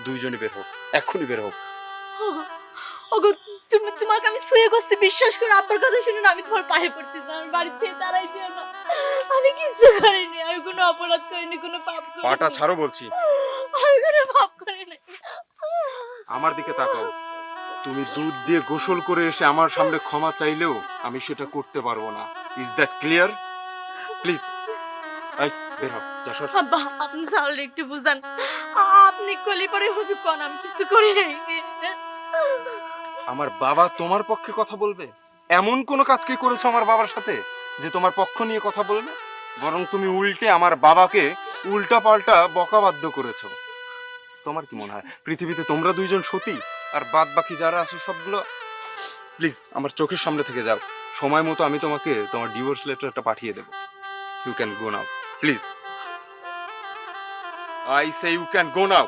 দুইজনই বের হোক, এক্ষুনি বের হোক। ওগো ওগো, তুমি তোমাকে আমি শুয়ে করছি, বিশ্বাস করো, আব্বার কথা শুনে না আমি তোমার পায়ে পড়তেছি, আমার বাড়ি থেকে তারাই দিও না। আমি কিছু করিনি, আমি কোনো অপরাধ করিনি, কোনো পাপ করিনি। পাটা ছাড়ো বলছি। আমি কোনো পাপ করিনি। আমার দিকে তাকাও। তুমি দুধ দিয়ে গোসল করে এসে আমার সামনে ক্ষমা চাইলেও আমি সেটা করতে পারবো না। Is that clear? প্লিজ এই বের হও, যা সর। আব্বা, আপনি সাউলে একটু বুঝান, আপনি কলি পরে হবে কোন, আমি কিছু করি নাই। আমার বাবা তোমার পক্ষে কথা বলবে? এমন কোন কাজ কি করেছো আমার বাবার সাথে যে তোমার পক্ষ নিয়ে কথা বলবে? বরং তুমি উল্টে আমার বাবাকে উল্টা পাল্টা বকাবাধ্য করেছো। তোমার কি মনে হয় পৃথিবীতে তোমরা দুইজন সতী, আর বাদ বাকি যারা আছে সবগুলো? প্লিজ আমার চোখের সামনে থেকে যাও। সময় মতো আমি তোমাকে তোমার ডিভোর্স লেটারটা পাঠিয়ে দেবো। You can go now please. I say you can go now.